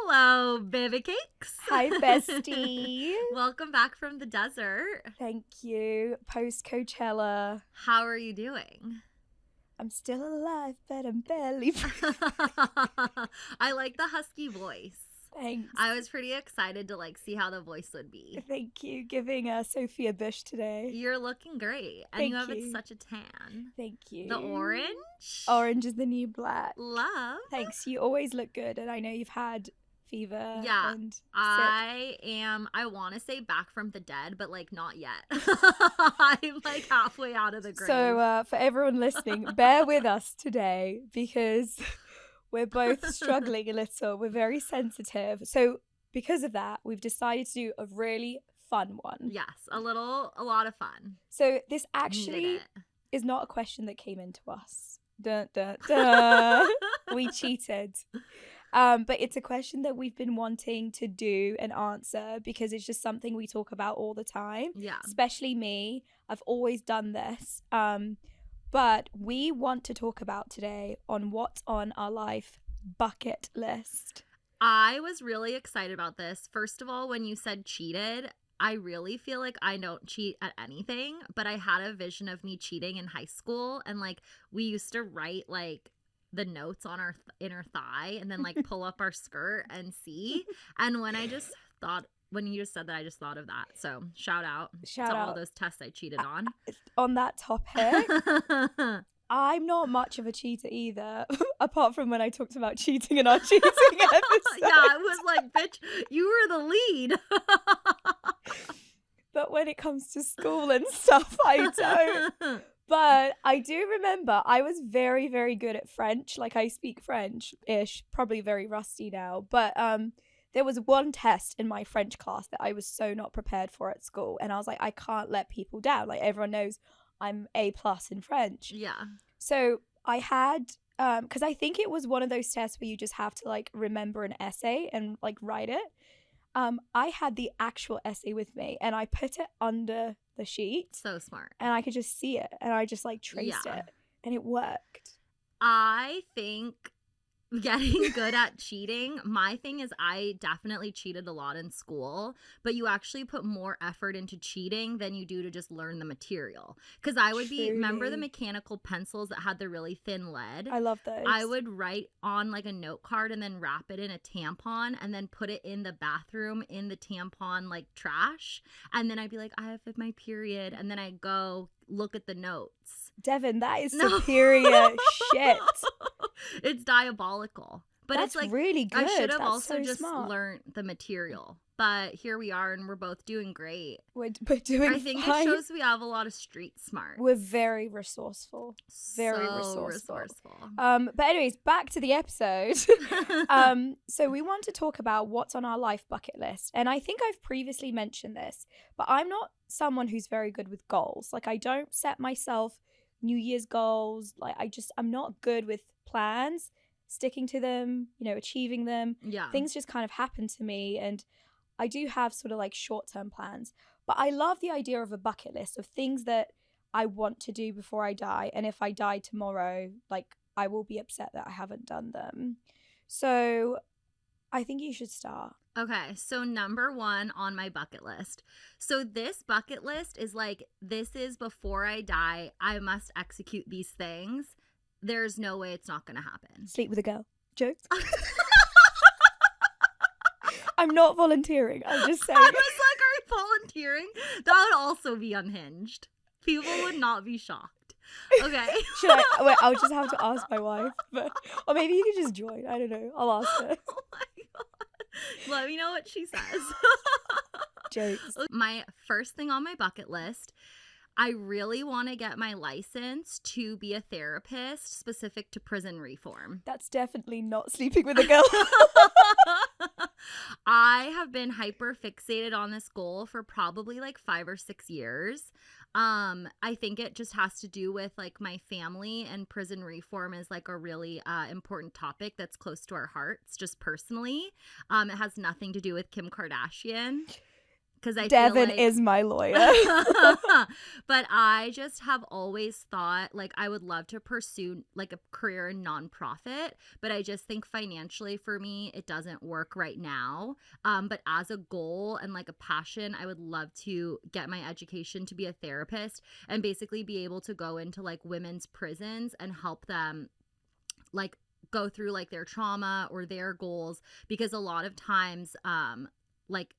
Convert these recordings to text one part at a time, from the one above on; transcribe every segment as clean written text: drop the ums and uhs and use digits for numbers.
Hello, baby cakes. Hi, bestie. Welcome back from the desert. Thank you. Post Coachella. How are you doing? I'm still alive, but I'm barely. I like the husky voice. Thanks. I was pretty excited to see how the voice would be. Thank you. Giving Sophia Bush today. You're looking great. And Thank you have you. such a tan. Thank you. The orange? Orange is the new black. Love. Thanks. You always look good, and I know you've had fever. Yeah, and sick. I want to say back from the dead, but not yet. I'm halfway out of the grave. So for everyone listening, bear with us today because we're both struggling a little. We're very sensitive. So because of that, we've decided to do a really fun one. Yes, a lot of fun. So this actually Needed it. is not a question that came into us. Dun, dun, dun. We cheated. But it's a question that we've been wanting to do and answer because it's just something we talk about all the time. Yeah. Especially me. I've always done this. But we want to talk about today on what's on our life bucket list. I was really excited about this. First of all, when you said cheated, I really feel like I don't cheat at anything, but I had a vision of me cheating in high school, and we used to write the notes on our inner thigh and then pull up our skirt and see. And when you just said that, I just thought of that. So shout out to all those tests I cheated on. On that topic, I'm not much of a cheater either, apart from when I talked about cheating in our cheating episode. Yeah, I was like, bitch, you were the lead. But when it comes to school and stuff, I don't. But I do remember I was very, very good at French. I speak French-ish, probably very rusty now. But there was one test in my French class that I was so not prepared for at school. And I was like, I can't let people down. Everyone knows I'm A+ in French. Yeah. So I had, because I think it was one of those tests where you just have to remember an essay and write it. I had the actual essay with me and I put it under the sheet. So smart. And I could just see it and I just traced it and it worked. I think getting good at cheating, my thing is I definitely cheated a lot in school, but you actually put more effort into cheating than you do to just learn the material. Because I would remember the mechanical pencils that had the really thin lead? I love those. I would write on a note card and then wrap it in a tampon and then put it in the bathroom in the tampon trash. And then I'd be like, I have my period. And then I'd go look at the notes. Devin, that is superior shit. It's diabolical. But that's it's really good. I should have that's also so just smart. learned the material. But here we are and we're both doing great. We're doing I think fine. it shows we have a lot of street smart. We're very resourceful. Very so resourceful. But anyways, back to the episode. So we want to talk about what's on our life bucket list. And I think I've previously mentioned this, but I'm not someone who's very good with goals. I don't set myself New Year's goals. I'm not good with plans, sticking to them, achieving them. Yeah. Things just kind of happen to me, and I do have sort of short-term plans. But I love the idea of a bucket list of things that I want to do before I die. And if I die tomorrow, I will be upset that I haven't done them. So I think you should start. Okay, so number 1 on my bucket list. So this bucket list is this is before I die, I must execute these things. There's no way it's not going to happen. Sleep with a girl. Jokes. I'm not volunteering. I'm just saying. I was like, are you volunteering? That would also be unhinged. People would not be shocked. Okay. Wait, I'll just have to ask my wife. Or maybe you can just join. I don't know. I'll ask her. Oh my God. Let me know what she says. Jokes. My first thing on my bucket list, I really want to get my license to be a therapist specific to prison reform. That's definitely not sleeping with a girl. I have been hyper fixated on this goal for probably 5 or 6 years. I think it just has to do with my family, and prison reform is a really important topic that's close to our hearts just personally. It has nothing to do with Kim Kardashian. because I feel Devin like is my lawyer. but I just have always thought like I would love to pursue like a career in nonprofit, but I just think financially for me it doesn't work right now. But as a goal and like a passion, I would love to get my education to be a therapist and basically be able to go into like women's prisons and help them like go through like their trauma or their goals, because a lot of times like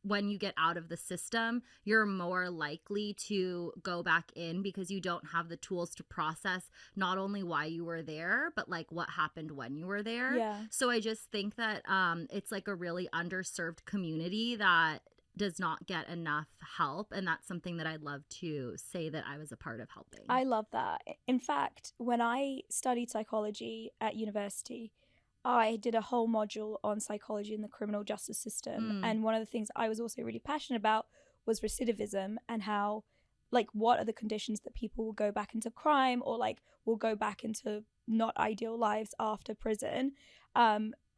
when you get out of the system, you're more likely to go back in because you don't have the tools to process not only why you were there, but like what happened when you were there. Yeah. So I just think that it's like a really underserved community that does not get enough help. And that's something that I'd love to say that I was a part of helping. I love that. In fact, when I studied psychology at university, I did a whole module on psychology in the criminal justice system. And one of the things I was also really passionate about was recidivism and how, like, what are the conditions that people will go back into crime or, like, will go back into not ideal lives after prison.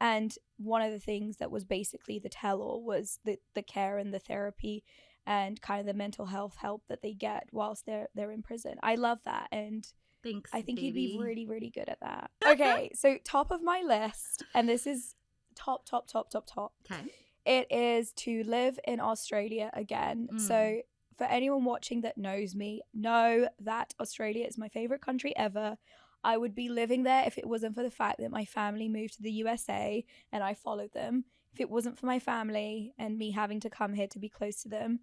And one of the things that was basically the tell-all was the care and the therapy and kind of the mental health help that they get whilst they're in prison. I love that. And thanks, I think baby. you'd be really, really good at that. Okay, so top of my list, and this is top. Okay. It is to live in Australia again. So for anyone watching that knows me, know that Australia is my favorite country ever. I would be living there if it wasn't for the fact that my family moved to the USA and I followed them. If it wasn't for my family and me having to come here to be close to them,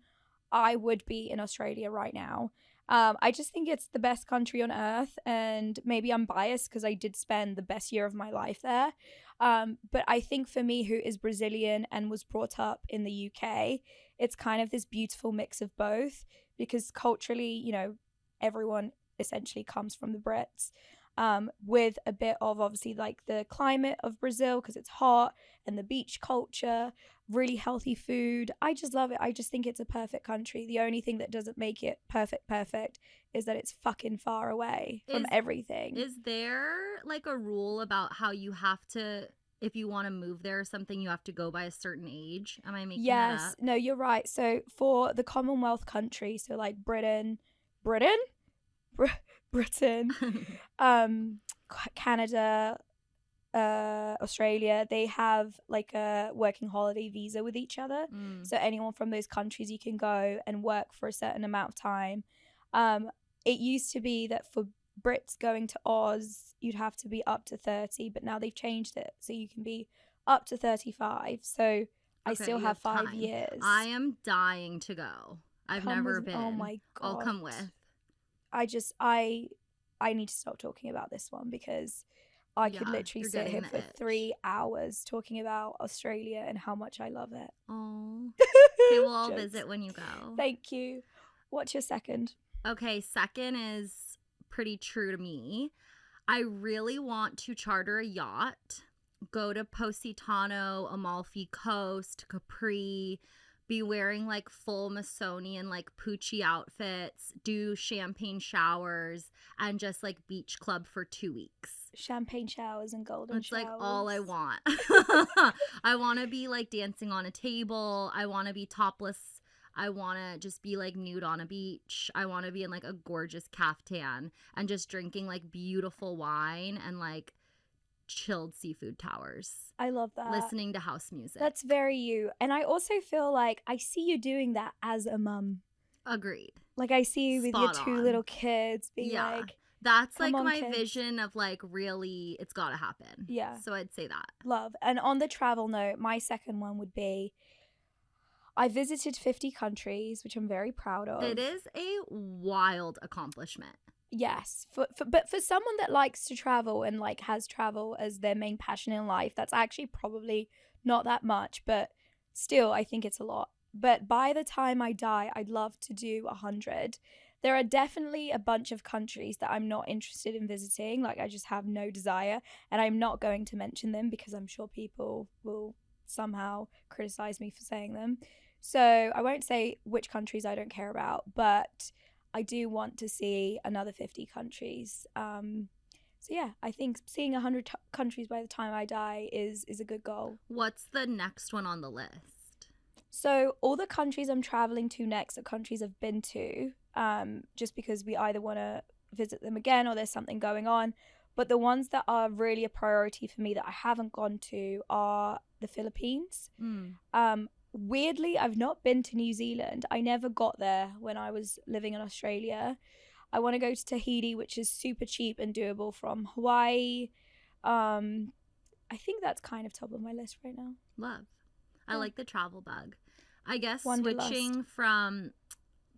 I would be in Australia right now. I just think it's the best country on earth, and maybe I'm biased because I did spend the best year of my life there. But I think for me, who is Brazilian and was brought up in the UK, it's kind of this beautiful mix of both, because culturally, you know, everyone essentially comes from the Brits. With a bit of obviously like the climate of Brazil because it's hot, and the beach culture, really healthy food. I just love it. I just think it's a perfect country. The only thing that doesn't make it perfect is that it's fucking far away from everything. Is there like a rule about how you have to, if you want to move there or something, you have to go by a certain age? Am I making that up? No, you're right. So for the Commonwealth countries, so like Britain, Canada, Australia, they have like a working holiday visa with each other. So anyone from those countries, you can go and work for a certain amount of time. It used to be that for Brits going to Oz, you'd have to be up to 30, but now they've changed it. So you can be up to 35. So I still have 5 years. I am dying to go. I've never been. Oh my God. I'll come with. I need to stop talking about this one because I could literally sit here for 3 hours talking about Australia and how much I love it. Oh. Okay, well, I'll visit when you go. Thank you. What's your second? Okay, second is pretty true to me. I really want to charter a yacht, go to Positano, Amalfi Coast, Capri, be wearing like full Missonian like Poochie outfits, do champagne showers, and just like beach club for 2 weeks. Champagne showers and golden showers. It's like all I want. I want to be like dancing on a table. I want to be topless. I want to just be like nude on a beach. I want to be in like a gorgeous caftan and just drinking like beautiful wine and like chilled seafood towers. I love that. Listening to house music. That's very you. And I also feel like I see you doing that as a mum. Agreed. Like I see you with your 2 little kids being like, that's like my vision of like really it's gotta happen. Yeah. So I'd say that. Love. And on the travel note, my second one would be I visited 50 countries, which I'm very proud of. It is a wild accomplishment. Yes, but for someone that likes to travel and like has travel as their main passion in life, that's actually probably not that much, but still I think it's a lot. But by the time I die, I'd love to do 100. There are definitely a bunch of countries that I'm not interested in visiting, like I just have no desire, and I'm not going to mention them because I'm sure people will somehow criticize me for saying them. So I won't say which countries I don't care about, but I do want to see another 50 countries. So yeah, I think seeing 100 countries by the time I die is a good goal. What's the next one on the list? So all the countries I'm traveling to next are countries I've been to, just because we either want to visit them again or there's something going on. But the ones that are really a priority for me that I haven't gone to are the Philippines. Weirdly, I've not been to New Zealand. I never got there when I was living in Australia. I want to go to Tahiti, which is super cheap and doable from Hawaii. I think that's kind of top of my list right now. Love. I Yeah. like the travel bug. I guess Wanderlust. switching from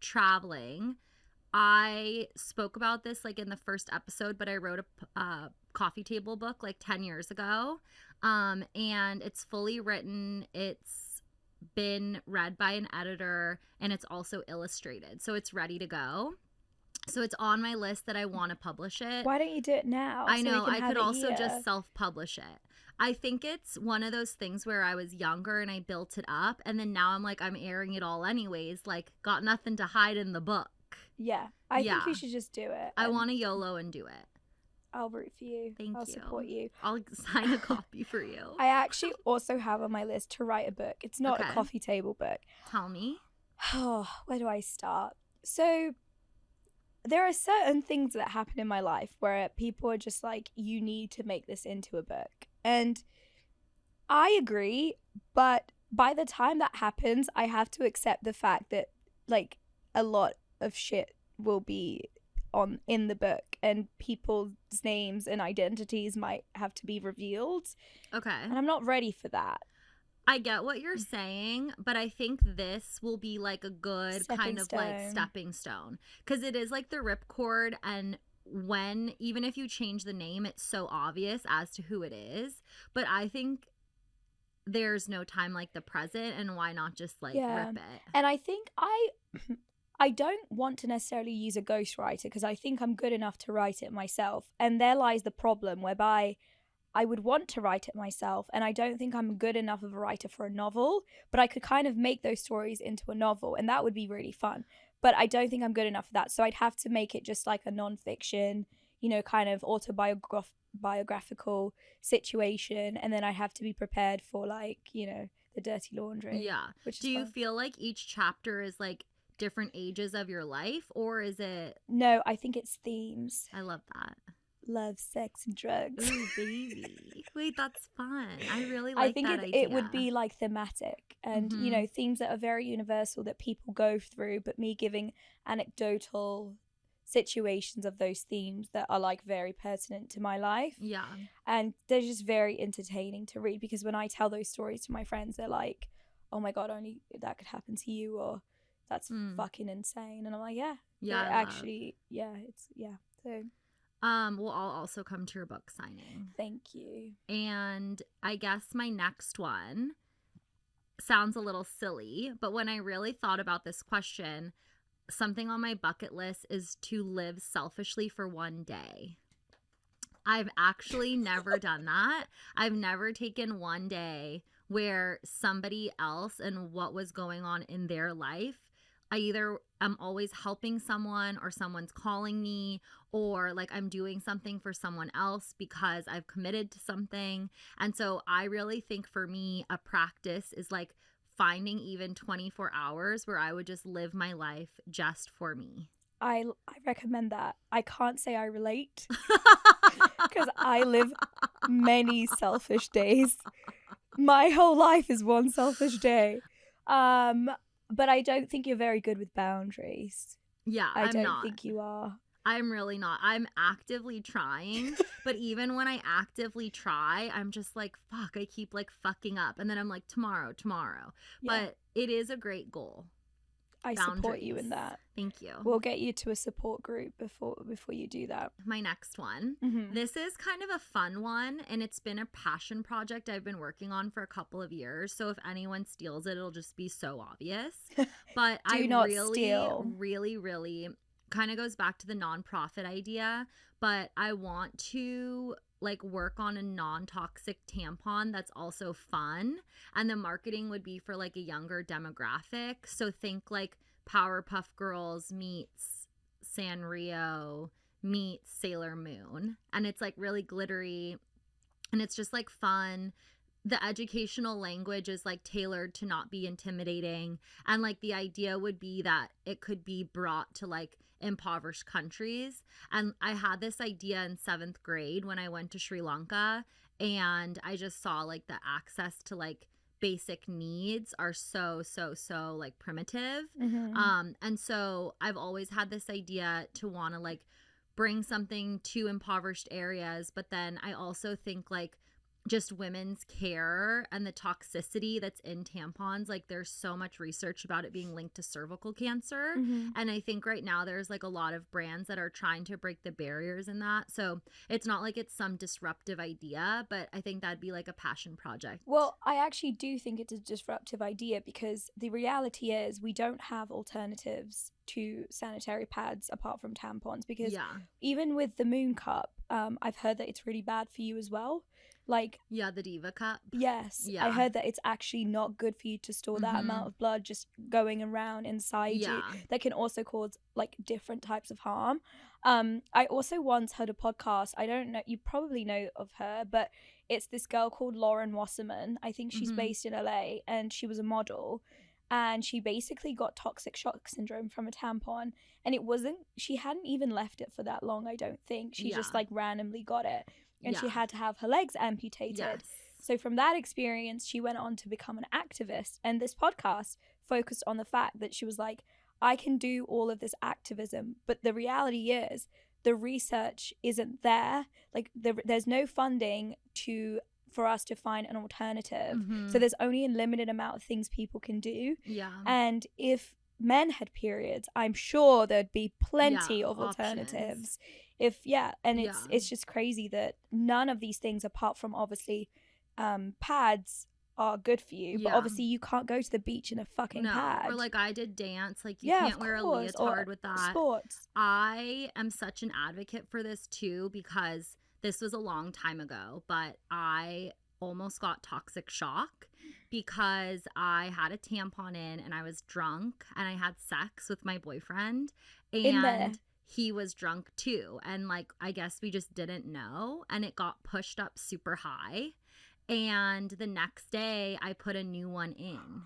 traveling, I spoke about this like in the first episode, but I wrote a coffee table book like 10 years ago. And it's fully written. It's been read by an editor and it's also illustrated. So it's ready to go. So it's on my list that I want to publish it. Why don't you do it now? I so we know. can I have could it also here? just self-publish it. I think it's one of those things where I was younger and I built it up, and then now I'm like, I'm airing it all anyways. Like, got nothing to hide in the book. Yeah, I Yeah. think you should just do it. I and want to YOLO and do it. I'll root for you. Thank I'll you. support you. I'll sign a copy for you. I actually also have on my list to write a book. It's not Okay. a coffee table book. Tell me. Oh, where do I start? So there are certain things that happen in my life where people are just like, you need to make this into a book. And I agree, but by the time that happens, I have to accept the fact that like a lot of shit will be in the book and people's names and identities might have to be revealed. Okay. And I'm not ready for that. I get what you're saying, but I think this will be like a good kind of like stepping stone, because it is like the ripcord, and when even if you change the name, it's so obvious as to who it is. But I think there's no time like the present, and why not just like rip it? And I think I don't want to necessarily use a ghostwriter because I think I'm good enough to write it myself. And there lies the problem, whereby I would want to write it myself, and I don't think I'm good enough of a writer for a novel, but I could kind of make those stories into a novel, and that would be really fun. But I don't think I'm good enough for that, so I'd have to make it just like a non-fiction, you know, kind of autobiographical situation, and then I have to be prepared for like, you know, the dirty laundry. Yeah. Which Do you feel like each chapter is like different ages of your life, or is it? No, I think it's themes. I love that. Love, sex, and drugs. Ooh, baby. Wait, that's fun. I really like that idea. I think it would be like thematic and, you know, themes that are very universal that people go through, but me giving anecdotal situations of those themes that are like very pertinent to my life. Yeah. And they're just very entertaining to read, because when I tell those stories to my friends, they're like, oh my God, only that could happen to you, or that's fucking insane. And I'm like, yeah, actually, so well, I'll also come to your book signing. Thank you. And I guess my next one sounds a little silly, but when I really thought about this question, something on my bucket list is to live selfishly for one day. I've actually never done that. I've never taken one day where somebody else and what was going on in their life, I either am always helping someone, or someone's calling me, or like I'm doing something for someone else because I've committed to something. And so I really think for me, a practice is like finding even 24 hours where I would just live my life just for me. I recommend that. I can't say I relate because I live many selfish days. My whole life is one selfish day. But I don't think you're very good with boundaries. Yeah, I don't think you are. I'm really not. I'm actively trying, but even when I actively try, I'm just like, fuck, I keep like fucking up. And then I'm like, tomorrow. Yeah. But it is a great goal. I support you in that. Thank you. We'll get you to a support group before you do that. My next one. This is kind of a fun one, and it's been a passion project I've been working on for a couple of years. So if anyone steals it, it'll just be so obvious. But really kind of goes back to the nonprofit idea, but I want to like work on a non-toxic tampon that's also fun, and the marketing would be for like a younger demographic. So think like Powerpuff Girls meets Sanrio meets Sailor Moon, and it's like really glittery and it's just like fun. the educational language is like tailored to not be intimidating, and like the idea would be that it could be brought to like impoverished countries. And I had this idea in 7th grade when I went to Sri Lanka, and I just saw like the access to like basic needs are so like primitive. And so I've always had this idea to want to like bring something to impoverished areas, but then I also think like just women's care and the toxicity that's in tampons, like there's so much research about it being linked to cervical cancer. And I think right now there's like a lot of brands that are trying to break the barriers in that. So it's not like it's some disruptive idea, but I think that'd be like a passion project. Well, I actually do think it's a disruptive idea, because the reality is we don't have alternatives to sanitary pads apart from tampons, because even with the Moon Cup, I've heard that it's really bad for you as well. Like, the Diva Cup. Yes, I heard that it's actually not good for you to store that amount of blood just going around inside you. That can also cause like different types of harm. I also once heard a podcast, I don't know, you probably know of her, but it's this girl called Lauren Wasserman. I think she's based in LA, and she was a model, and she basically got toxic shock syndrome from a tampon, and she hadn't even left it for that long, I don't think. She just like randomly got it. And she had to have her legs amputated. So from that experience, she went on to become an activist. And this podcast focused on the fact that she was like, I can do all of this activism, but the reality is the research isn't there. Like there's no funding for us to find an alternative. So there's only a limited amount of things people can do. And if men had periods, I'm sure there'd be plenty of alternatives. It's just crazy that none of these things, apart from obviously pads, are good for you. But obviously you can't go to the beach in a fucking pad. Or like I did dance, like you can't wear a leotard with that. Sports. I am such an advocate for this too, because this was a long time ago, but I almost got toxic shock because I had a tampon in and I was drunk and I had sex with my boyfriend, and he was drunk too, and like I guess we just didn't know, and it got pushed up super high, and the next day I put a new one in.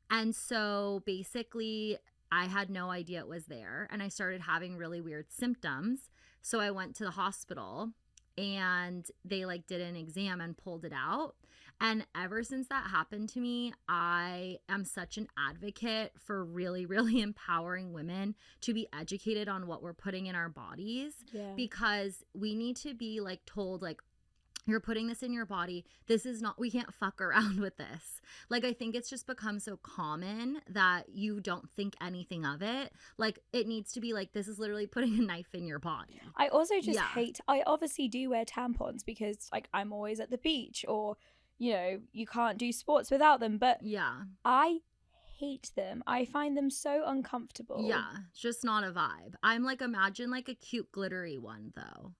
And so basically I had no idea it was there, and I started having really weird symptoms. So I went to the hospital, and they like did an exam and pulled it out. And ever since that happened to me, I am such an advocate for really, really empowering women to be educated on what we're putting in our bodies, because we need to be like told like, you're putting this in your body. This is not, we can't fuck around with this. Like, I think it's just become so common that you don't think anything of it. Like, it needs to be like, this is literally putting a knife in your body. I also just I obviously do wear tampons because like I'm always at the beach, or, you know, you can't do sports without them. But I hate them. I find them so uncomfortable. It's just not a vibe. I'm like, imagine like a cute glittery one though.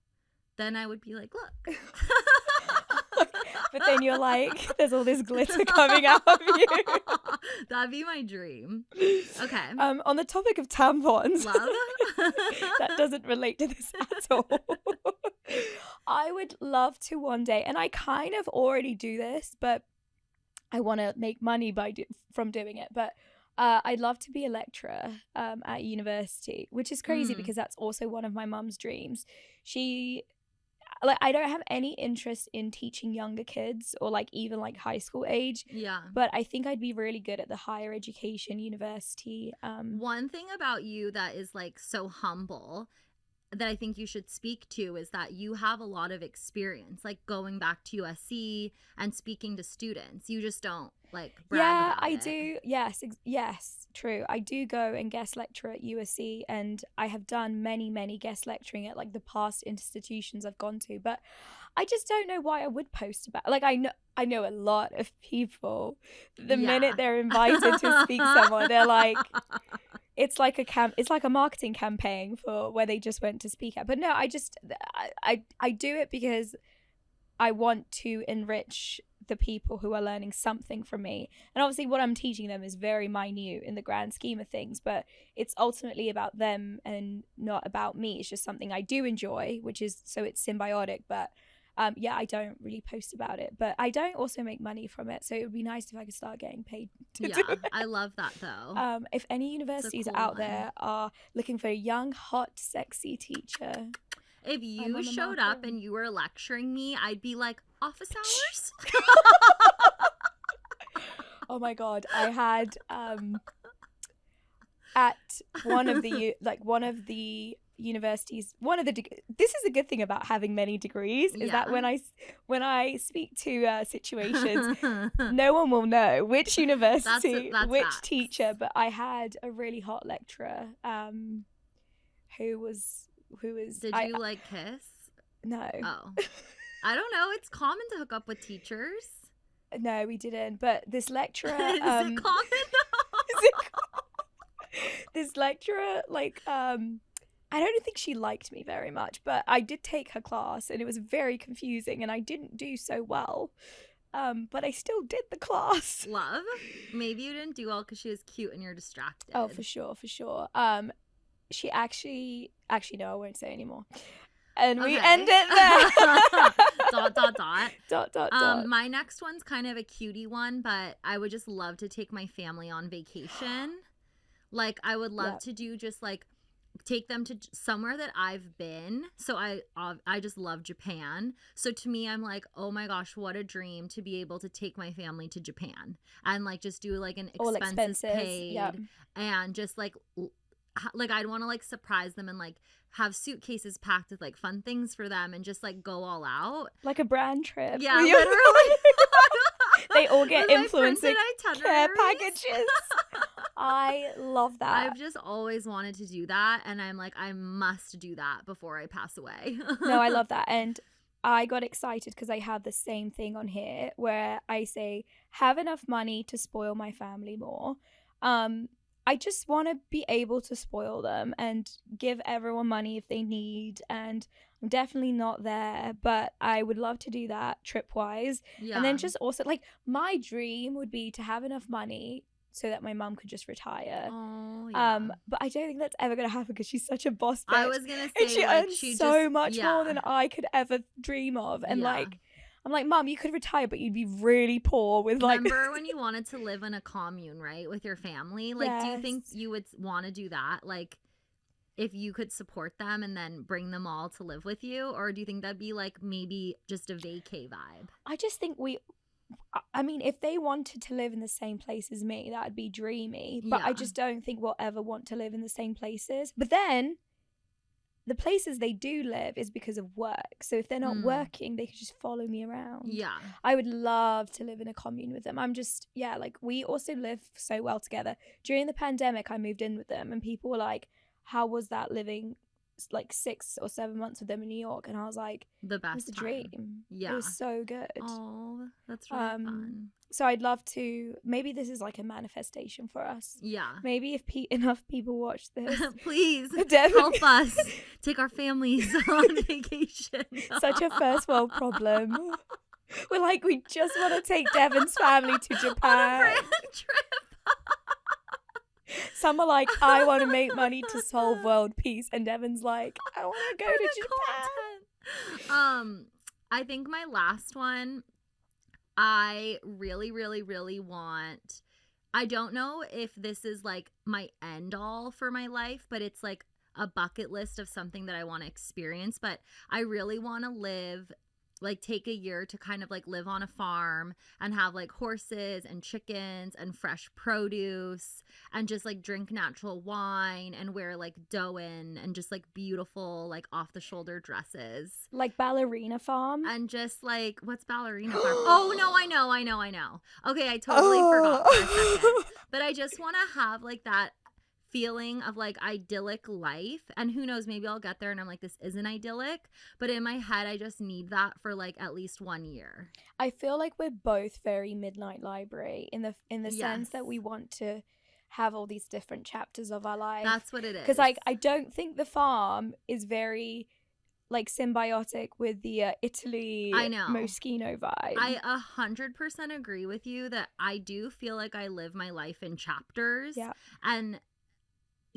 Then I would be like, look. But then you're like, there's all this glitter coming out of you. That'd be my dream. Okay. On the topic of tampons. Love. That doesn't relate to this at all. I would love to one day, and I kind of already do this, but I want to make money from doing it. But I'd love to be a lecturer at university, which is crazy because that's also one of my mum's dreams. I don't have any interest in teaching younger kids or like even like high school age. But I think I'd be really good at the higher education university. One thing about you that is like so humble that I think you should speak to is that you have a lot of experience, like going back to USC and speaking to students. You just don't like brag about it. Do. Yes, true. I do go and guest lecture at USC, and I have done many guest lecturing at like the past institutions I've gone to, but I just don't know why I would post about. Like I know a lot of people. The minute they're invited to speak somewhere, they're like, it's like a marketing campaign for where they just went to speak at. But no, I do it because I want to enrich the people who are learning something from me. And obviously what I'm teaching them is very minute in the grand scheme of things, but it's ultimately about them and not about me. It's just something I do enjoy, which is, so it's symbiotic. But Yeah, I don't really post about it, but I don't also make money from it, so it would be nice if I could start getting paid to do it. I love that though. If any universities cool out one. there are looking for a young, hot, sexy teacher, If you on the showed up market. and you were lecturing me, I'd be like, office hours? Oh my god, I had at one of the universities, this is a good thing about having many degrees, is that when I speak to situations, no one will know which university, that's which facts. teacher, but I had a really hot lecturer who was Did you like kiss? no. Oh. I don't know. It's common to hook up with teachers. No, we didn't, but this lecturer Is it common? this lecturer, like, I don't think she liked me very much, but I did take her class and it was very confusing and I didn't do so well. But I still did the class. Love? Maybe you didn't do well because she was cute and you're distracted. Oh, for sure. She actually, no, I won't say anymore. And we end it there. Dot. My next one's kind of a cutie one, but I would just love to take my family on vacation. Like, I would love to do just like take them to somewhere that I've been. So I just love Japan. So to me, I'm like, oh my gosh, what a dream to be able to take my family to Japan and like just do like an expenses paid and just like I'd want to like surprise them and like have suitcases packed with like fun things for them and just like go all out. Like a brand trip. Yeah, literally. They all get influencer care itineraries. packages. I love that. I've just always wanted to do that, and I'm like, I must do that before I pass away. No, I love that. And I got excited because I have the same thing on here where I say, have enough money to spoil my family more. I just want to be able to spoil them and give everyone money if they need. And I'm definitely not there, but I would love to do that trip-wise. Yeah. And then just also, like, my dream would be to have enough money so that my mum could just retire. Oh, yeah. But I don't think that's ever going to happen because she's such a boss bitch. I was going to say, and she like, earns so much more than I could ever dream of. And, like, I'm like, Mum, you could retire, but you'd be really poor with, like... Remember when you wanted to live in a commune, right, with your family? Like, do you think you would want to do that? Like, if you could support them and then bring them all to live with you? Or do you think that'd be, like, maybe just a vacay vibe? I just think I mean, if they wanted to live in the same place as me, that'd be dreamy. But I just don't think we'll ever want to live in the same places. But then, the places they do live is because of work. So if they're not working, they could just follow me around. Yeah. I would love to live in a commune with them. I'm just, like, we also live so well together. During the pandemic, I moved in with them and people were like, how was that living like 6 or 7 months with them in New York? And I was like, the best. It was a dream. Yeah. It was so good. Oh, that's really fun. So I'd love to, maybe this is like a manifestation for us. Yeah. Maybe if enough people watch this. Please help us take our families on vacation. Such a first world problem. We're like, we just want to take Devon's family to Japan. On a brand trip. Some are like, I want to make money to solve world peace. And Devon's like, I want to go to Japan. I think my last one, I really, really, really want, I don't know if this is like my end all for my life, but it's like a bucket list of something that I want to experience. But I really want to take a year to kind of like live on a farm and have like horses and chickens and fresh produce and just like drink natural wine and wear like Doan and just like beautiful like off the shoulder dresses. Like ballerina farm? And just like, what's ballerina farm? Oh no, I know. Okay, I totally forgot for a second. But I just want to have like that feeling of like idyllic life, and who knows, maybe I'll get there and I'm like, this isn't idyllic, but in my head I just need that for like at least 1 year. I feel like we're both very Midnight Library in the sense that we want to have all these different chapters of our life. That's what it is. Because like I don't think the farm is very like symbiotic with the Italy Moschino vibe. I 100% agree with you that I do feel like I live my life in chapters. Yeah. And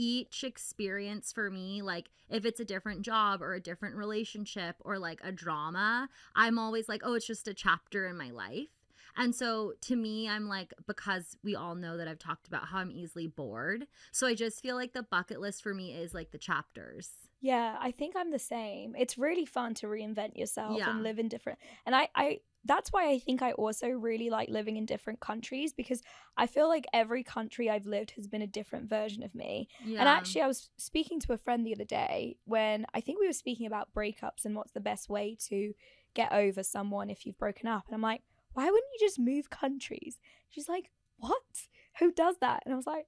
each experience for me, like if it's a different job or a different relationship or like a drama, I'm always like, oh, it's just a chapter in my life. And so to me, I'm like, because we all know that I've talked about how I'm easily bored. So I just feel like the bucket list for me is like the chapters. Yeah, I think I'm the same. It's really fun to reinvent yourself Yeah. and live in different, and I that's why I think I also really like living in different countries, because I feel like every country I've lived has been a different version of me. And Yeah. actually I was speaking to a friend the other day when I think we were speaking about breakups and what's the best way to get over someone if you've broken up. And I'm like, why wouldn't you just move countries? She's like, what? Who does that? And I was like,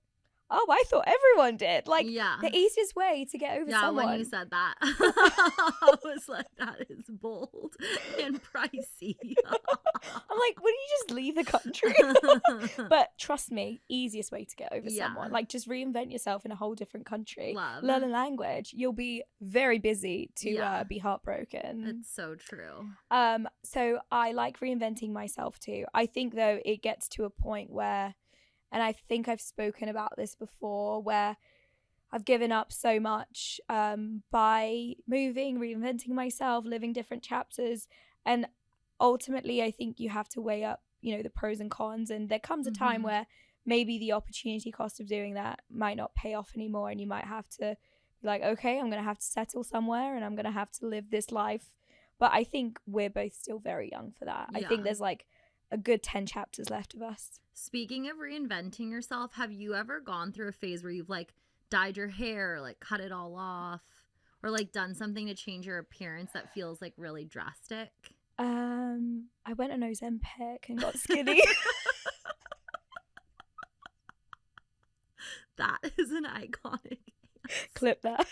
oh, I thought everyone did. Like, Yeah. the easiest way to get over Yeah, someone. when you said that, I was like, that is bold and pricey. I'm like, wouldn't you just leave the country? But trust me, easiest way to get over someone. Like, just reinvent yourself in a whole different country. Love. Learn a language. You'll be very busy to Yeah. be heartbroken. It's so true. So I like reinventing myself too. I think, though, it gets to a point where, and I think I've spoken about this before, where I've given up so much by moving, reinventing myself, living different chapters. And ultimately, I think you have to weigh up, you know, the pros and cons. And there comes a time where maybe the opportunity cost of doing that might not pay off anymore. And you might have to be like, okay, I'm going to have to settle somewhere and I'm going to have to live this life. But I think we're both still very young for that. I think there's like a good 10 chapters left of us. Speaking of reinventing yourself, have you ever gone through a phase where you've like dyed your hair, like cut it all off, or like done something to change your appearance that feels like really drastic? I went on Ozempic and got skinny. That is an iconic Clip that.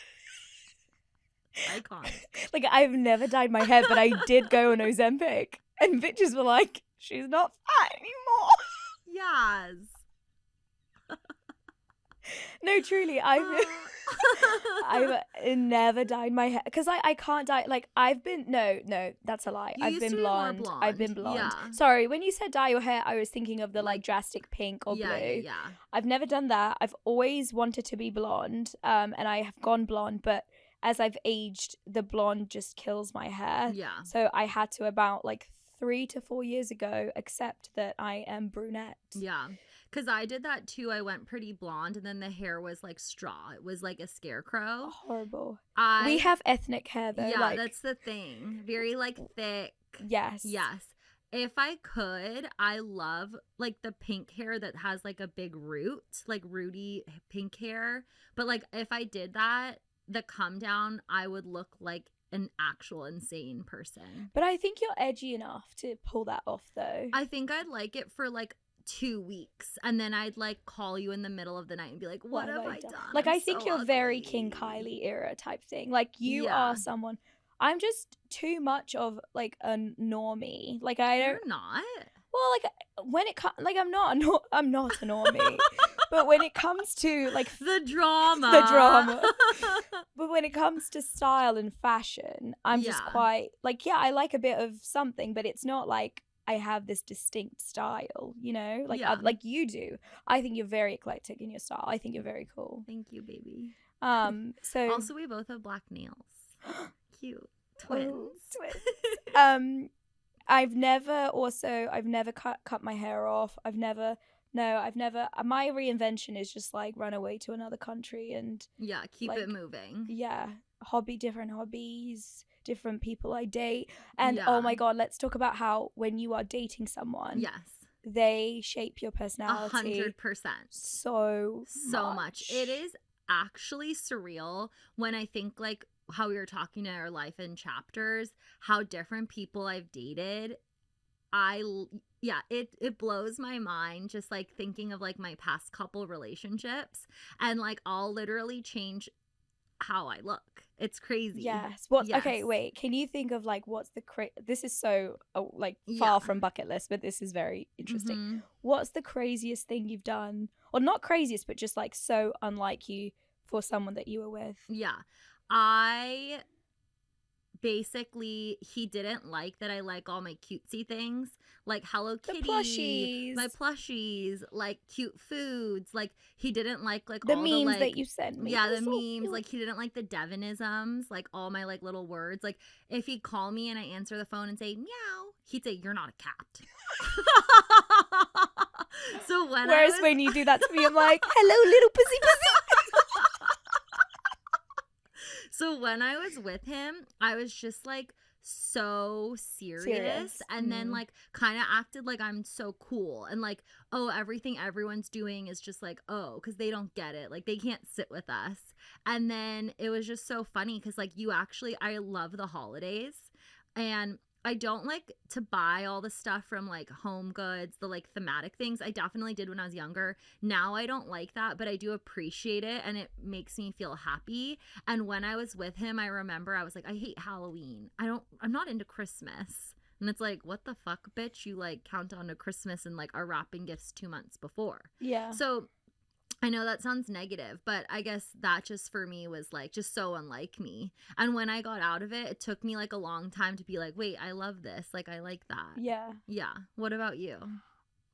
Iconic. Like, I've never dyed my hair, but I did go on Ozempic, and bitches were like, she's not fat anymore. Yes. No, truly, I've never dyed my hair because I can't dye. Like, I've been no, that's a lie. You I've used been to be more blonde. I've been blonde. Yeah. Sorry, when you said dye your hair, I was thinking of the like drastic pink or blue. Yeah. I've never done that. I've always wanted to be blonde, and I have gone blonde, but as I've aged, the blonde just kills my hair. Yeah. So I had to, about like 3 to 4 years ago, accept that I am brunette. Yeah. Because I did that too. I went pretty blonde and then the hair was like straw. It was like a scarecrow. Oh, horrible. We We have ethnic hair though. Yeah, like, that's the thing. Very like thick. yes. Yes. If I could, I love like the pink hair that has like a big root, like rooty pink hair. But like if I did that, the come down, I would look like an actual insane person. But I think you're edgy enough to pull that off though. I think I'd like it for like 2 weeks and then I'd like call you in the middle of the night and be like, what have I done? Like, I'm I think so you're very ugly. King Kylie era type thing. Like, you Yeah. are someone. I'm just too much of like a normie. Like, I don't. You're not. Well, like, when it comes, like, I'm not a normie. But when it comes to like The drama. the drama. But when it comes to style and fashion, I'm just Yeah. quite like, yeah, I like a bit of something, but it's not like I have this distinct style, you know, like Yeah. like you do. I think you're very eclectic in your style. I think you're very cool. Thank you, baby. So Also, we both have black nails. Cute. Twins. Oh, twins. I've never cut my hair off. I've never my reinvention is just like run away to another country and Yeah, keep like, it moving. yeah, different hobbies, different people I date. And Yeah. oh my god, let's talk about how when you are dating someone, Yes. they shape your personality 100%. so much. It is actually surreal when I think like how we were talking in our life in chapters, how different people I've dated. It blows my mind just like thinking of like my past couple relationships and like I'll literally change how I look. It's crazy. Yes. Yes. Okay, wait. Can you think of like what's the this is so far Yeah. from bucket list, but this is very interesting. Mhm. What's the craziest thing you've done? Or not craziest, but just like so unlike you for someone that you were with? Yeah. Basically, he didn't like that I like all my cutesy things. like Hello The Kitty, plushies. my plushies, like cute foods. Like he didn't like the all memes the like that you sent me. yeah, They're the so memes. cute. Like he didn't like the Devonisms, like all my like little words. Like if he'd call me and I answer the phone and say meow, he'd say you're not a cat. So when you do that to me, I'm like, hello, little pussy pussy. So when I was with him, I was just like so serious. And then like kind of acted like I'm so cool and like, oh, everything everyone's doing is just like, oh, because they don't get it, like they can't sit with us. And then it was just so funny because like I love the holidays, and I don't like to buy all the stuff from like Home Goods, the like thematic things. I definitely did when I was younger. Now I don't like that, but I do appreciate it and it makes me feel happy. And when I was with him, I remember I was like, I hate Halloween. I'm not into Christmas. And it's like, what the fuck, bitch? You like count down to Christmas and like are wrapping gifts 2 months before. Yeah. So I know that sounds negative, but I guess that just for me was like just so unlike me. And when I got out of it, it took me like a long time to be like, wait, I love this. Like, I like that. Yeah. Yeah. What about you?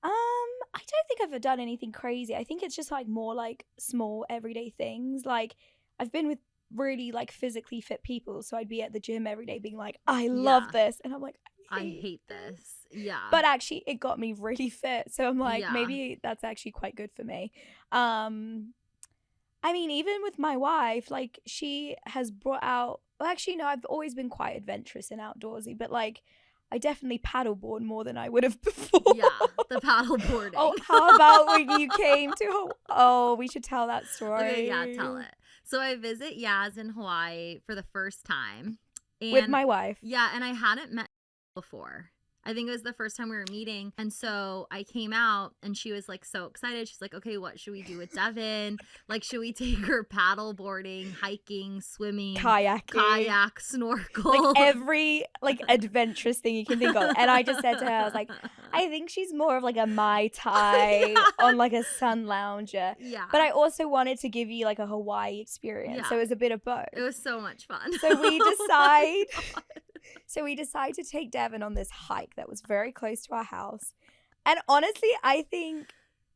I don't think I've ever done anything crazy. I think it's just like more like small everyday things. Like I've been with really like physically fit people, so I'd be at the gym every day being like, I love this, and I'm like, I hate this. Yeah. But actually it got me really fit, so I'm like, Yeah. maybe that's actually quite good for me. I mean, even with my wife, like she has brought out, well, actually no, I've always been quite adventurous and outdoorsy, but like I definitely paddleboard more than I would have before. Yeah, the paddle boarding. Oh, how about when you came to Hawaii? Oh, we should tell that story. Okay, yeah, tell it. So I visit Yaz in Hawaii for the first time. And with my wife. Yeah, and I hadn't met before. I think it was the first time we were meeting. And so I came out and she was like so excited. She's like, okay, what should we do with Devin? Like, should we take her paddle boarding, hiking, swimming, kayak, snorkel? Like every like adventurous thing you can think of. And I just said to her, I was like, I think she's more of like a Mai Tai on like a sun lounger. Yeah. But I also wanted to give you like a Hawaii experience. Yeah. So it was a bit of both. It was so much fun. So we decide. So we decided to take Devin on this hike that was very close to our house. And honestly, I think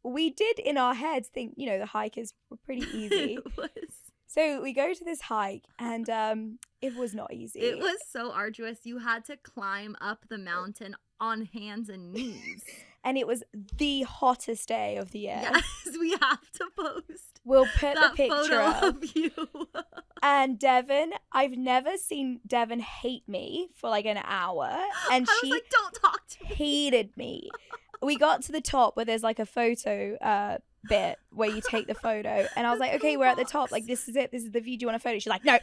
we did in our heads think, you know, the hike is pretty easy. It was. So we go to this hike and it was not easy. It was so arduous. You had to climb up the mountain on hands and knees. And it was the hottest day of the year. Yes, we have to post. We'll put that the picture photo up. of you. And Devin, I've never seen Devin hate me for like an hour. And I she was like, don't talk to me. hated me. We got to the top where there's like a photo bit where you take the photo. And I was like, okay, we're at the top. Like, this is it. This is the view. Do you want a photo? She's like, no.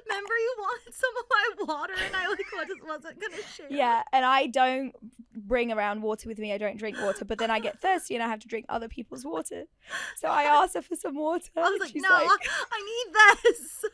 Remember you wanted some of my water and I like wasn't going to share. Yeah, and I don't bring around water with me. I don't drink water, but then I get thirsty and I have to drink other people's water. So I asked her for some water. I was like, She's no, I need this.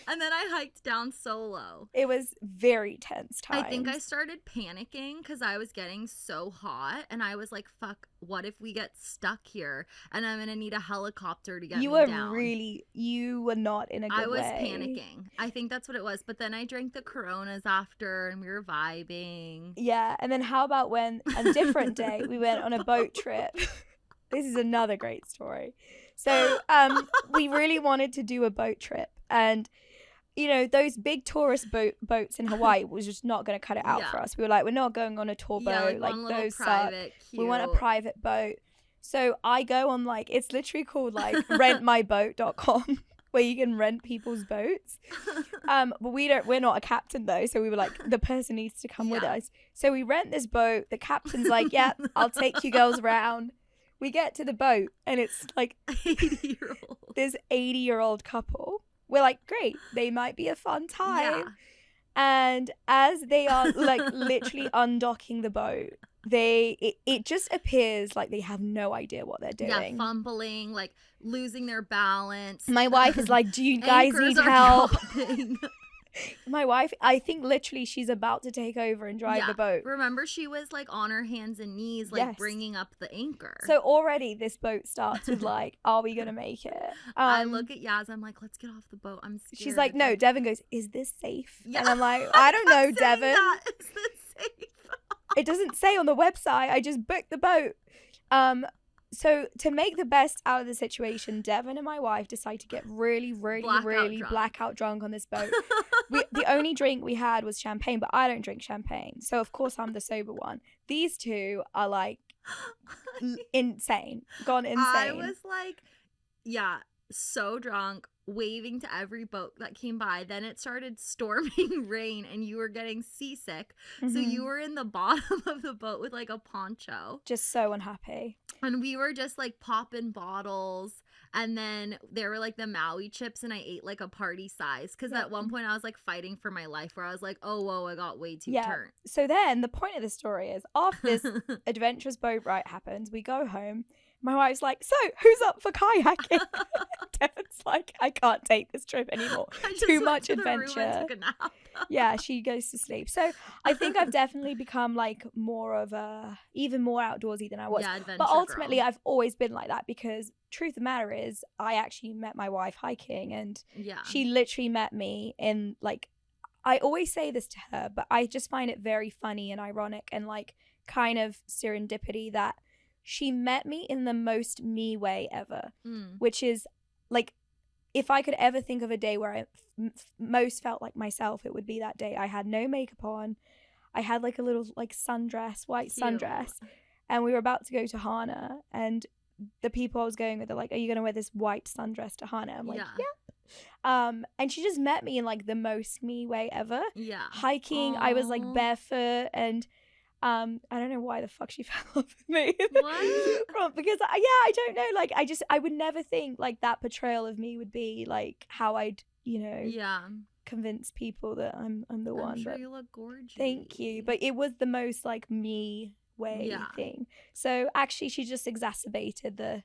And then I hiked down solo. It was very tense times. I think I started panicking because I was getting so hot and I was like, fuck, what if we get stuck here and I'm going to need a helicopter to get me down? You were not in a good way. I was panicking. I think that's what it was. But then I drank the Coronas after and we were vibing. Yeah. And then how about when a different day we went on a boat trip? This is another great story. So we really wanted to do a boat trip. And, you know, those big tourist boats in Hawaii was just not going to cut it out for us. We were like, we're not going on a tour boat. Like those suck. We want a private boat. So I go on like, it's literally called like rentmyboat.com. Where you can rent people's boats. But we're not a captain though. So we were like, the person needs to come with us. So we rent this boat. The captain's like, yeah, I'll take you girls around. We get to the boat and it's like 80-year-old. This 80-year-old couple. We're like, great, they might be a fun time. Yeah. And as they are like literally undocking the boat, it just appears like they have no idea what they're doing. Yeah, fumbling, like losing their balance. My wife is like, do you guys need help? My wife, I think literally she's about to take over and drive the boat. Remember, she was like on her hands and knees, like bringing up the anchor. So already this boat starts with like, are we going to make it? I look at Yaz, I'm like, let's get off the boat. I'm scared. She's like, no. Devin goes, is this safe? Yeah. And I'm like, I don't know, Devin. Is this safe? It doesn't say on the website. I just booked the boat. So to make the best out of the situation, Devin and my wife decided to get really blackout drunk on this boat. The only drink we had was champagne, but I don't drink champagne. So of course I'm the sober one. These two are like insane. Gone insane. I was like, yeah, so drunk, waving to every boat that came by. Then it started storming rain and you were getting seasick. So you were in the bottom of the boat with like a poncho. Just so unhappy. And we were just like popping bottles. And then there were like the Maui chips and I ate like a party size. Because at one point I was like fighting for my life where I was like, oh, whoa, I got way too turned. So then the point of the story is after this adventurous boat ride happens, we go home. My wife's like, so who's up for kayaking? Devin's like, I can't take this trip anymore. Too much adventure. Yeah, she goes to sleep. So I think I've definitely become like more of a, even more outdoorsy than I was. Yeah, adventure but ultimately, girl. I've always been like that because truth of the matter is, I actually met my wife hiking and she literally met me in like, I always say this to her, but I just find it very funny and ironic and like kind of serendipity that she met me in the most me way ever, which is like, if I could ever think of a day where I most felt like myself, it would be that day. I had no makeup on. I had like a little like sundress, white sundress, and we were about to go to Hana. And the people I was going with are like, "Are you gonna wear this white sundress to Hana?" I'm like, "Yeah." And she just met me in like the most me way ever. Yeah. Hiking, I was like barefoot and. I don't know why the fuck she fell off with me. What? Because I don't know. Like I would never think like that portrayal of me would be like how I'd, convince people that I'm the one. I'm sure but you look gorgeous. Thank you. But it was the most like me way thing. So actually she just exacerbated the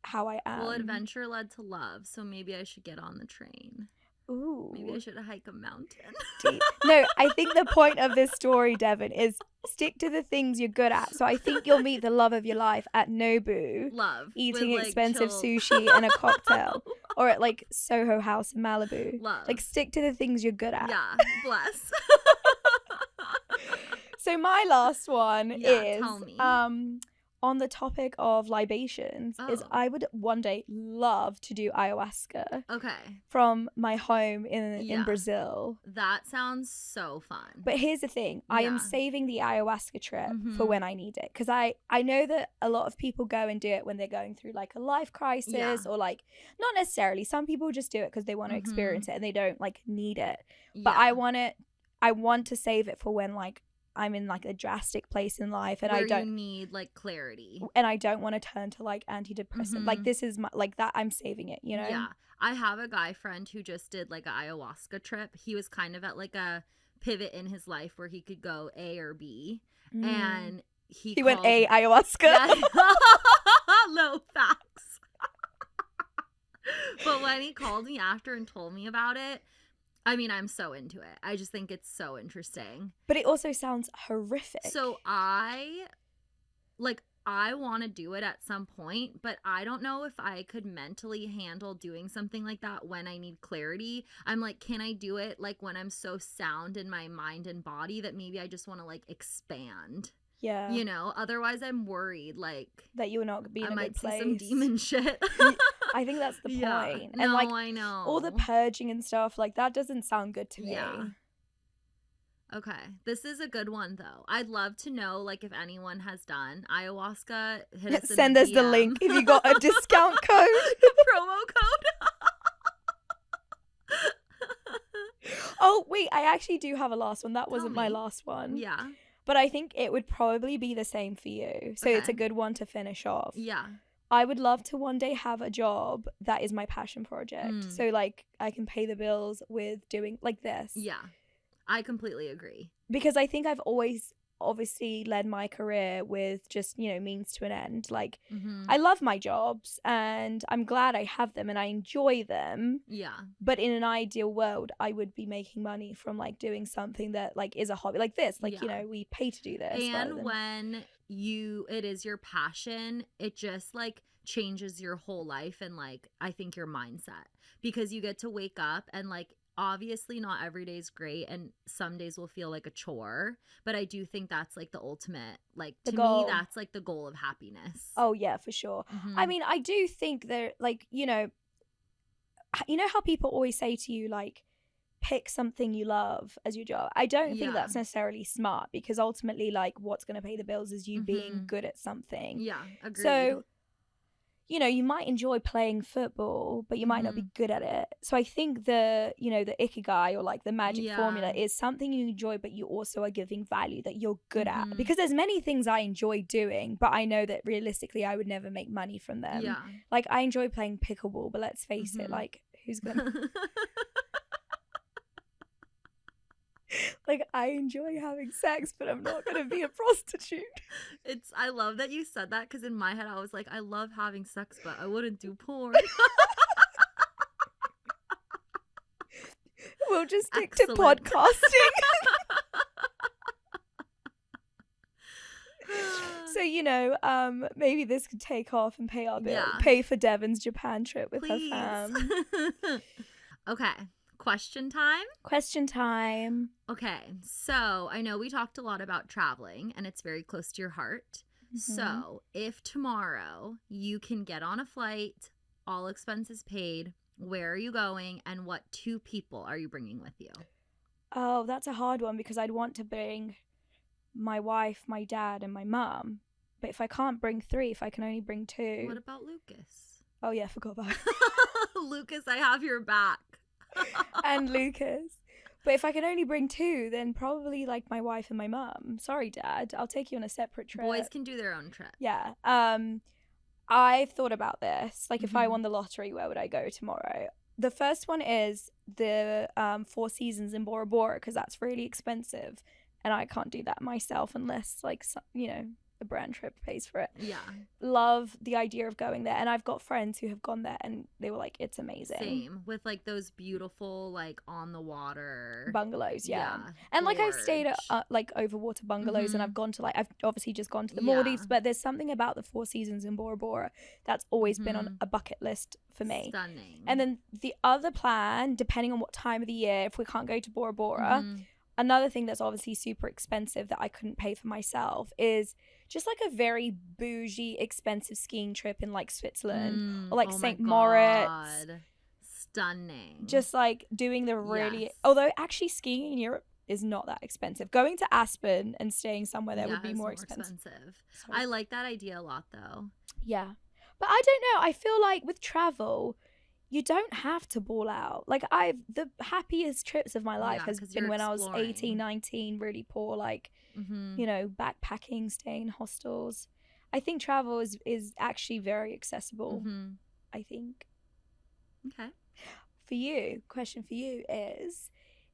how I am. Well, adventure led to love, so maybe I should get on the train. Ooh. Maybe I should hike a mountain. No, I think the point of this story, Devin, is stick to the things you're good at. So I think you'll meet the love of your life at Nobu. Love. Eating with, like, expensive chill. sushi and a cocktail. Or at like Soho House in Malibu. Love. Like stick to the things you're good at. Yeah, bless. So my last one is tell me. On the topic of libations is I would one day love to do ayahuasca. Okay. From my home in Brazil. That sounds so fun. But here's the thing. I am saving the ayahuasca trip for when I need it. Because I know that a lot of people go and do it when they're going through like a life crisis or like, not necessarily. Some people just do it because they want to experience it and they don't like need it. But I want to save it for when like I'm in like a drastic place in life and where I don't you need like clarity and I don't want to turn to like antidepressant. Like this is my like that I'm saving it, you know? Yeah. I have a guy friend who just did like an ayahuasca trip. He was kind of at like a pivot in his life where he could go A or B. And he went A, ayahuasca. Yeah. No facts. But when he called me after and told me about it, I mean, I'm so into it. I just think it's so interesting. But it also sounds horrific. So I want to do it at some point, but I don't know if I could mentally handle doing something like that when I need clarity. I'm like, can I do it like when I'm so sound in my mind and body that maybe I just want to like expand? Yeah. You know, otherwise I'm worried like that you will not be in a good place. I might see some demon shit. I think that's the point. Yeah. And no, like I know. all the purging and stuff, like that doesn't sound good to me. Yeah. Okay. This is a good one though. I'd love to know like if anyone has done ayahuasca. Send us the link if you got a discount code. Promo code. Oh wait, I actually do have a last one. That wasn't my last one. Yeah. But I think it would probably be the same for you. So it's a good one to finish off. Yeah. I would love to one day have a job that is my passion project. So like I can pay the bills with doing like this. Yeah. I completely agree. Because I think I've always obviously led my career with just, means to an end. Like I love my jobs and I'm glad I have them and I enjoy them. Yeah. But in an ideal world, I would be making money from like doing something that like is a hobby like this. Like, we pay to do this. And when it is your passion, it just like changes your whole life and like I think your mindset because you get to wake up and like obviously not every day is great and some days will feel like a chore, but I do think that's like the ultimate, like The to goal. me that's like the goal of happiness. Oh yeah, for sure. Mhm. I mean, I do think that, like, you know how people always say to you, like, pick something you love as your job. I don't think Yeah. that's necessarily smart, because ultimately, like, what's going to pay the bills is you being Mhm. good at something. Yeah, agreed. So, you know, you might enjoy playing football, but you might not be good at it. So I think the ikigai, or like the magic formula, Yeah. is something you enjoy, but you also are giving value that you're good at. Mhm. Because there's many things I enjoy doing, but I know that realistically I would never make money from them. Yeah. Like, I enjoy playing pickleball, but let's face it, Mhm. like, who's gonna like, I enjoy having sex, but I'm not gonna be a prostitute. I love that you said that, because in my head I was like, I love having sex, but I wouldn't do porn. We'll just stick Excellent. to podcasting. So, you know, maybe this could take off and pay our bill. Yeah. Pay for Devon's Japan trip with Please. her fam. Okay, question time. Question time. Okay, so I know we talked a lot about traveling and it's very close to your heart. So if tomorrow you can get on a flight, all expenses paid, where are you going, and what 2 people are you bringing with you? Oh, that's a hard one, because I'd want to bring my wife, my dad, and my mum. But if I can't bring 3, if I can only bring 2. What about Lucas? Oh yeah, I forgot about it. Lucas, I have your back. And Lucas. But if I can only bring 2, then probably like my wife and my mum. Sorry, Dad, I'll take you on a separate trip. Boys can do their own trip. Yeah. I've thought about this. Like, if I won the lottery, where would I go tomorrow? The first one is the 4 Seasons in Bora Bora, because that's really expensive, and I can't do that myself unless, like, you know, a brand trip pays for it. Yeah. Love the idea of going there, and I've got friends who have gone there and they were like, it's amazing. Same, with like those beautiful, like, on the water bungalows. Yeah. Yeah, And like, I've stayed gorge. at like overwater bungalows, and I've gone to, like, I've obviously just gone to the Maldives, but there's something about the 4 Seasons in Bora Bora that's always been on a bucket list for me. Stunning. And then the other plan, depending on what time of the year, if we can't go to Bora Bora, another thing that's obviously super expensive that I couldn't pay for myself is just like a very bougie, expensive skiing trip in like Switzerland or like St. Moritz. Stunning. Just like doing the really, although actually skiing in Europe is not that expensive. Going to Aspen and staying somewhere there would be more expensive. So, I like that idea a lot though. Yeah. But I don't know. I feel like with travel, you don't have to ball out. Like, the happiest trips of my life has been when I was 18, 19, really poor, like, you know, backpacking, staying in hostels. I think travel is actually very accessible, I think. Okay. For you, question for you is,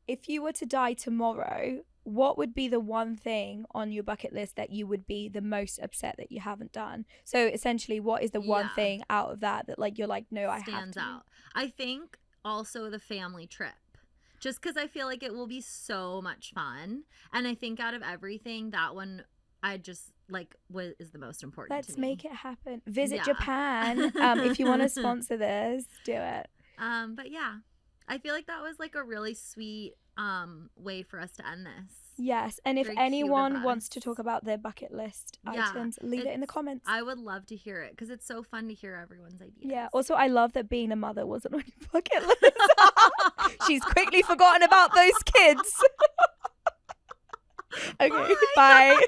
if you were to die tomorrow, what would be the one thing on your bucket list that you would be the most upset that you haven't done? So essentially, what is the one thing out of that like, you're like, no, I have to? Stands out. I think also the family trip. Just because I feel like it will be so much fun. And I think out of everything, that one I just like what is the most important Let's to me. make it happen. Visit Japan. If you want to sponsor this, do it. But yeah, I feel like that was like a really sweet way for us to end this. Yes, and if Very cute anyone of wants us. to talk about their bucket list items, leave it in the comments. I would love to hear it because it's so fun to hear everyone's ideas. Yeah, also I love that being a mother wasn't on your bucket list. She's quickly forgotten about those kids. Okay, bye.